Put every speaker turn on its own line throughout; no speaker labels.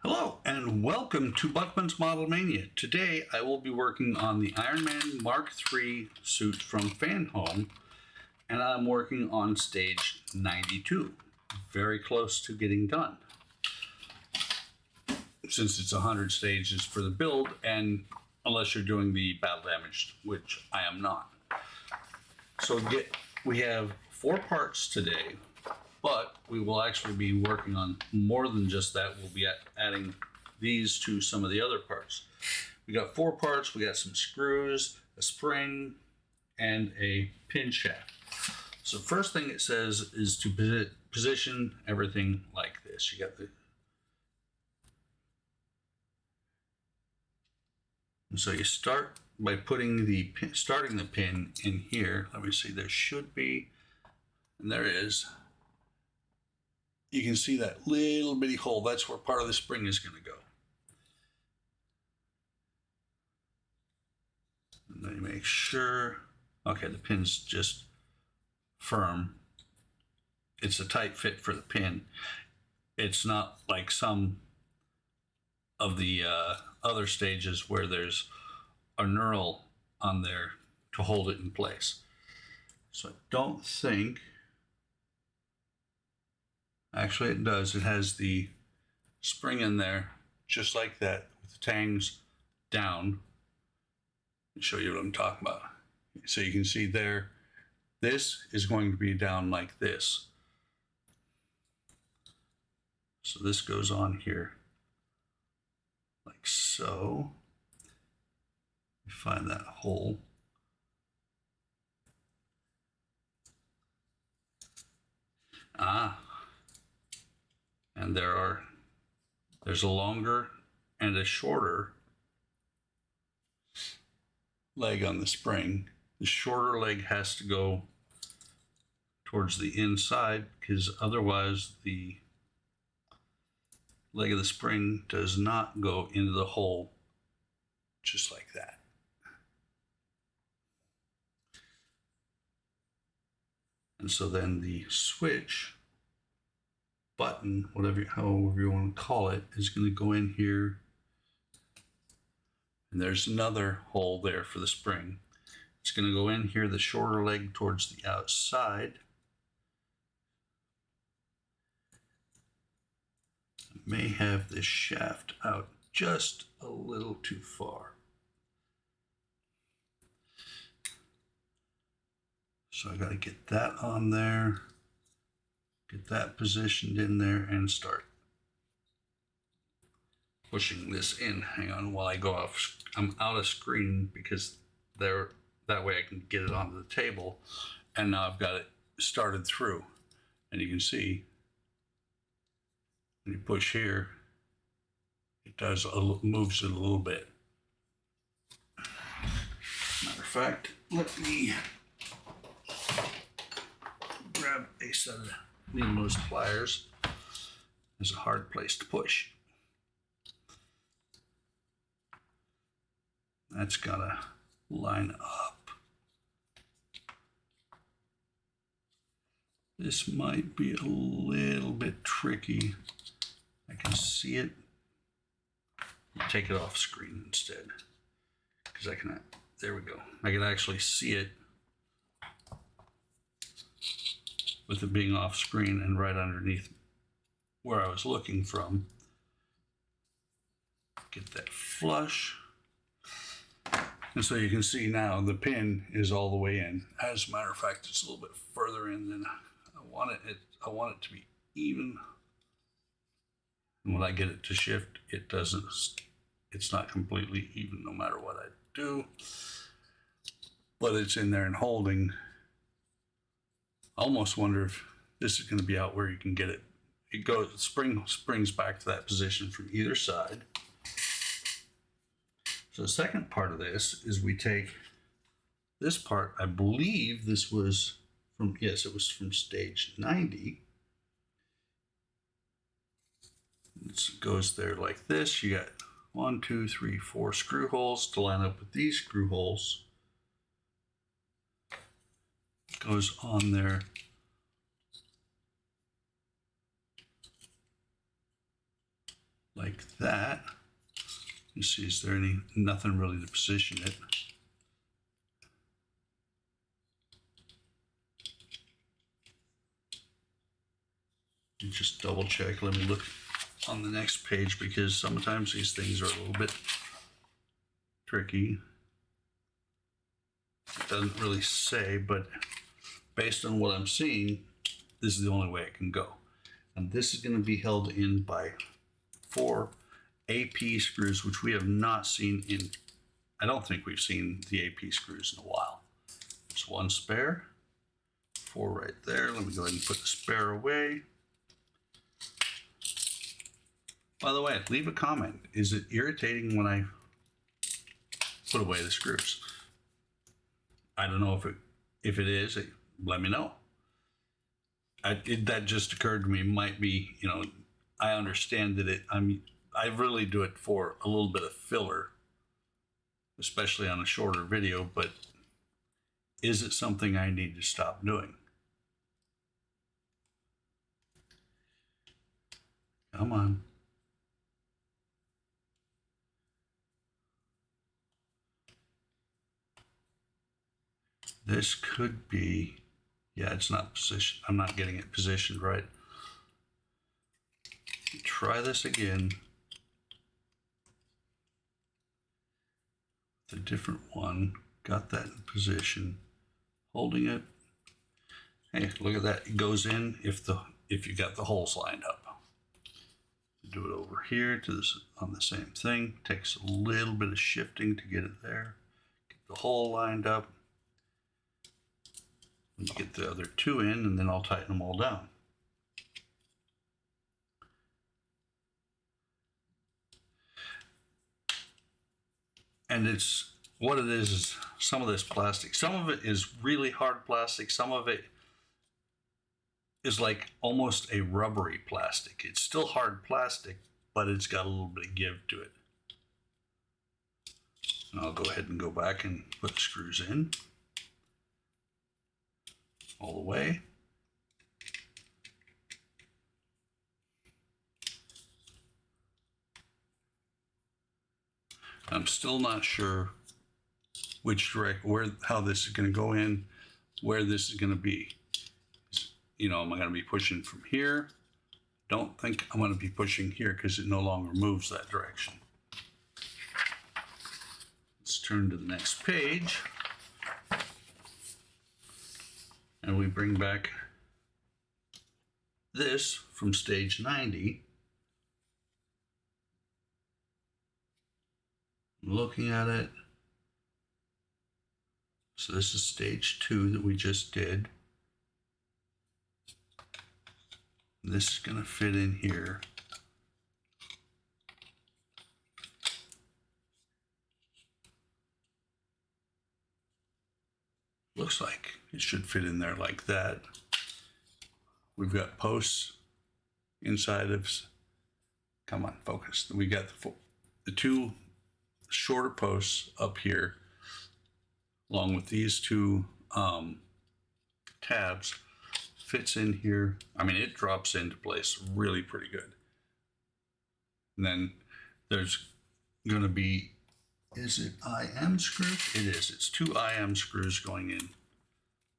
Hello and welcome to Buckman's Model Mania. Today I will be working on the Iron Man Mark III suit from Fanhome, and I'm working on stage 92. Very close to getting done. Since it's 100 stages for the build, and unless you're doing the battle damage, which I am not. So we have 4 parts today. But we will actually be working on more than just that. We'll be adding these to some of the other parts. We got 4 parts. We got some screws, a spring, and a pin shaft. So first thing it says is to position everything like this. You got and so you start by putting starting the pin in here. Let me see. There should be, and there is. You can see that little bitty hole. That's where part of the spring is going to go. And then you make sure, okay, the pin's just firm. It's a tight fit for the pin. It's not like some of the other stages where there's a knurl on there to hold it in place. So I don't think, actually it does. It has the spring in there just like that with the tangs down. I'll show you what I'm talking about. So you can see there, this is going to be down like this. So this goes on here like so. You find that hole. And there's a longer and a shorter leg on the spring. The shorter leg has to go towards the inside because otherwise the leg of the spring does not go into the hole just like that. And so then the switch button, however you want to call it, is going to go in here. And there's another hole there for the spring. It's going to go in here, the shorter leg towards the outside. I may have this shaft out just a little too far. So I got to get that on there, get that positioned in there, and start pushing this in. Hang on while I go off. I'm out of screen because that way I can get it onto the table. And now I've got it started through. And you can see when you push here, it moves it a little bit. Matter of fact, let me grab a set of needle nose pliers. There's a hard place to push. That's gotta line up. This might be a little bit tricky. I can see it. I'll take it off screen instead, because there we go. I can actually see it with it being off screen and right underneath where I was looking from. Get that flush. And so you can see now the pin is all the way in. As a matter of fact, it's a little bit further in than I want it. I want it to be even. And when I get it to shift, it doesn't. It's not completely even no matter what I do. But it's in there and holding. I almost wonder if this is going to be out where you can get it. It goes, springs back to that position from either side. So the second part of this is we take this part. I believe this was from, yes, it was from stage 90. It goes there like this. You got 1, 2, 3, 4 screw holes to line up with these screw holes. Goes on there like that. You see, is there nothing really to position it? You just double check. Let me look on the next page because sometimes these things are a little bit tricky. It doesn't really say, but based on what I'm seeing, this is the only way it can go. And this is going to be held in by 4 AP screws, which we have not seen in, I don't think we've seen the AP screws in a while. There's 1 spare, 4 right there. Let me go ahead and put the spare away. By the way, leave a comment. Is it irritating when I put away the screws? I don't know if it is, let me know. That just occurred to me. Might be, you know, I understand that I really do it for a little bit of filler, especially on a shorter video, but is it something I need to stop doing? Come on. This could be, yeah, it's not positioned. I'm not getting it positioned right. Try this again. It's a different one. Got that in position. Holding it. Hey, look at that. It goes in if you got the holes lined up. Do it over here to this on the same thing. Takes a little bit of shifting to get it there. Get the hole lined up. And get the other 2 in, and then I'll tighten them all down. And it's what it is some of this plastic. Some of it is really hard plastic. Some of it is like almost a rubbery plastic. It's still hard plastic, but it's got a little bit of give to it. And I'll go ahead and go back and put the screws in all the way. I'm still not sure which how this is going to go in, where this is going to be. You know, am I going to be pushing from here? Don't think I'm going to be pushing here because it no longer moves that direction. Let's turn to the next page. And we bring back this from stage 90. Looking at it. So this is stage 2 that we just did. This is going to fit in here. Looks like it should fit in there like that. We've got posts inside of, come on, focus. We got the 2 shorter posts up here, along with these 2 tabs. Fits in here. I mean, it drops into place really pretty good. And then there's going to be, is it IM screws? It is. It's 2 IM screws going in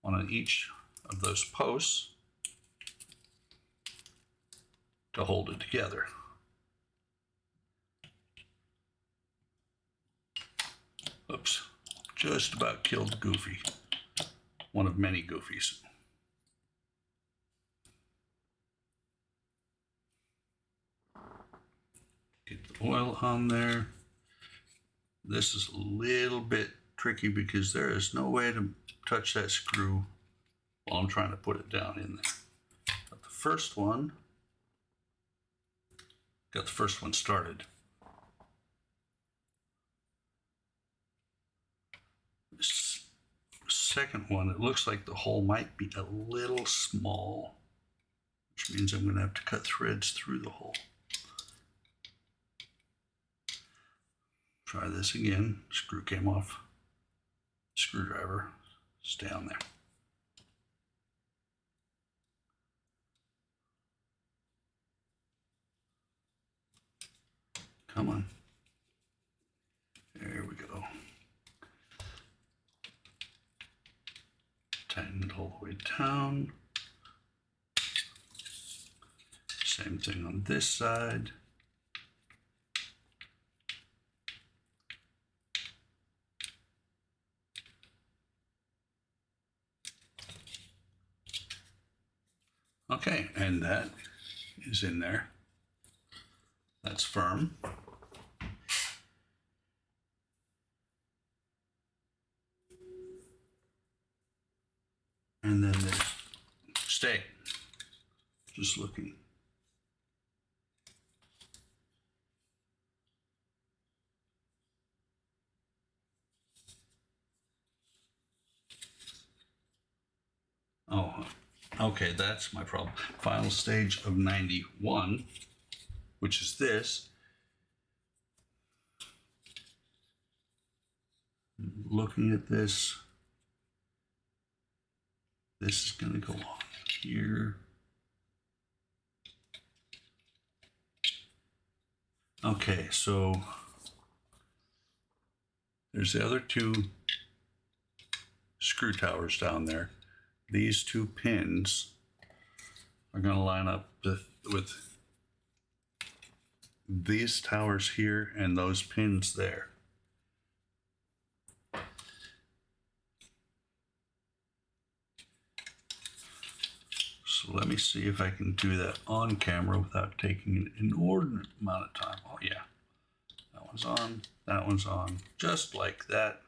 on each of those posts to hold it together. Oops, just about killed Goofy. One of many Goofies. Get the oil on there. This is a little bit tricky because there is no way to touch that screw while I'm trying to put it down in there. Got the first one started. This second one, it looks like the hole might be a little small, which means I'm going to have to cut threads through the hole. Try this again. Screw came off. Screwdriver. Stay on there. Come on. There we go. Tighten it all the way down. Same thing on this side. Okay, and that is in there. That's firm. And then there's stay. Just looking. Oh, okay, that's my problem. Final stage of 91, which is this. Looking at this, this is going to go on here. Okay, so there's the other two screw towers down there. These two pins are going to line up with these towers here and those pins there. So let me see if I can do that on camera without taking an inordinate amount of time. Oh yeah, that one's on, that one's on, just like that.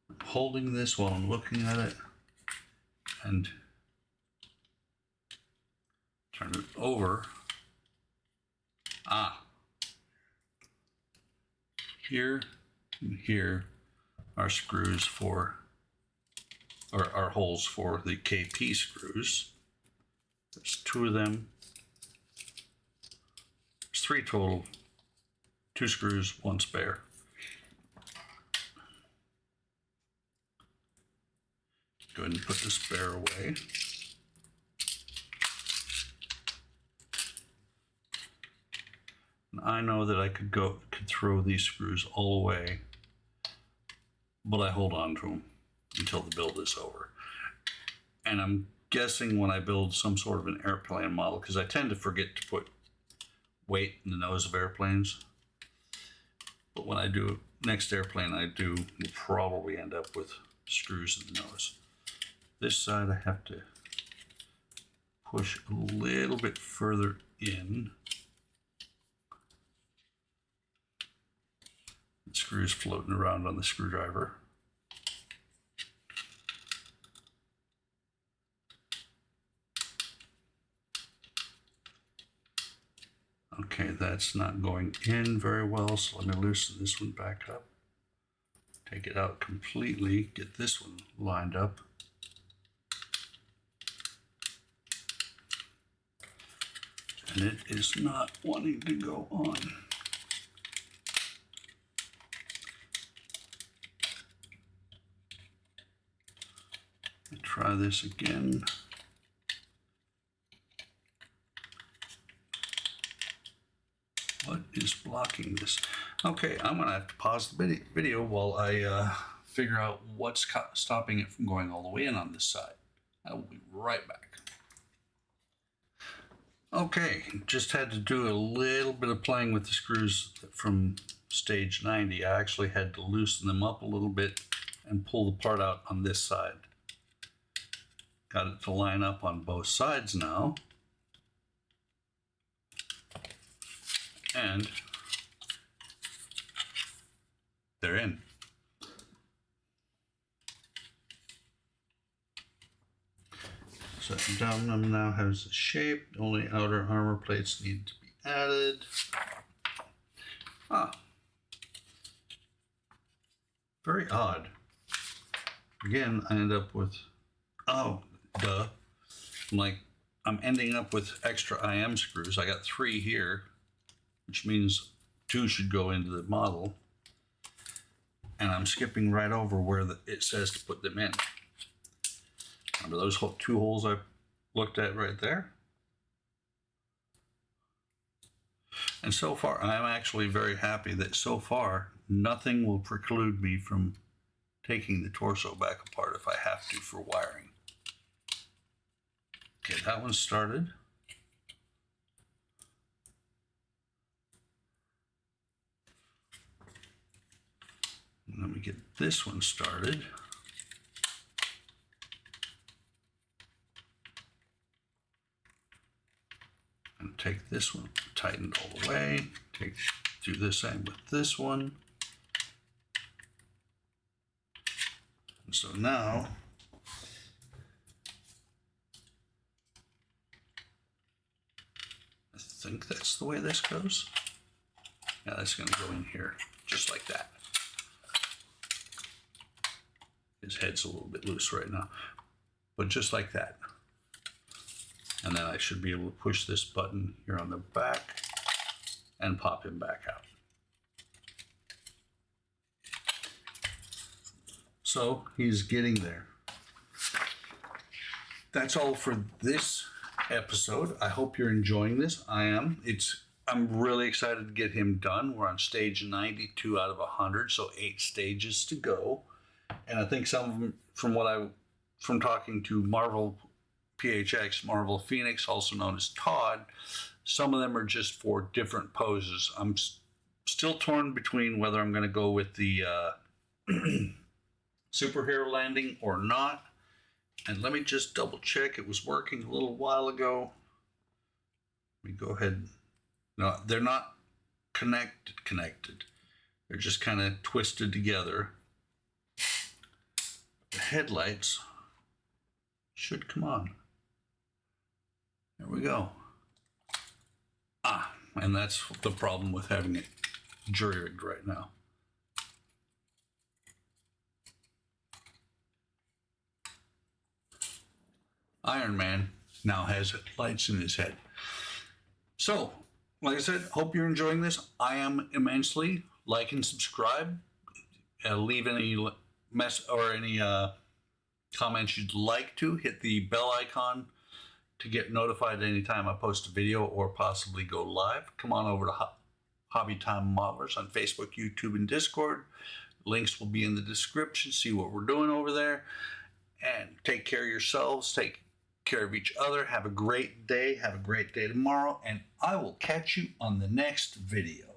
I'm holding this while I'm looking at it and turn it over. Here and here are screws for, or are holes for the KP screws. There's two of them. There's three total. Two screws, one spare. Go ahead and put the spare away. And I know that I could throw these screws all away, but I hold on to them until the build is over. And I'm guessing when I build some sort of an airplane model, because I tend to forget to put weight in the nose of airplanes, but when I do next airplane I do, will probably end up with screws in the nose. This side I have to push a little bit further in. The screws floating around on the screwdriver. Okay, that's not going in very well, so let me loosen this one back up. Take it out completely, get this one lined up. And it is not wanting to go on. Try this again. What is blocking this? Okay, I'm gonna have to pause the video while I figure out what's stopping it from going all the way in on this side. I will be right back. Okay, just had to do a little bit of playing with the screws from stage 90. I actually had to loosen them up a little bit and pull the part out on this side. Got it to line up on both sides now. And they're in. So the abdomen now has a shape. Only outer armor plates need to be added. Very odd. Again, I end up with, oh, duh. I'm ending up with extra IM screws. I got 3 here, which means 2 should go into the model. And I'm skipping right over where it says to put them in. Under those 2 holes I looked at right there, And so far, I'm actually very happy that so far, nothing will preclude me from taking the torso back apart if I have to for wiring. Okay, that one started. And let me get this one started. And take this one, tighten it all the way. Do the same with this one. And so now, I think that's the way this goes. Yeah, that's gonna go in here, just like that. His head's a little bit loose right now, but just like that. And then I should be able to push this button here on the back and pop him back out. So he's getting there. That's all for this episode. I hope you're enjoying this. I am. I'm really excited to get him done. We're on stage 92 out of 100, so 8 stages to go. And I think some of them, from talking to MARVELPHX, MARVELPHX, also known as TODD, some of them are just for different poses. I'm still torn between whether I'm going to go with the superhero landing or not. And let me just double check. It was working a little while ago. Let me go ahead. No, they're not connected. They're just kind of twisted together. The headlights should come on. There we go. And that's the problem with having it jury-rigged right now. Iron Man now has lights in his head. So, like I said, hope you're enjoying this. I am immensely. Like and subscribe. Leave any any comments you'd like to. Hit the bell icon to get notified anytime I post a video or possibly go live. Come on over to Hobby Time Modelers on Facebook, YouTube, and Discord. Links will be in the description. See what we're doing over there. And take care of yourselves. Take care of each other. Have a great day. Have a great day tomorrow. And I will catch you on the next video.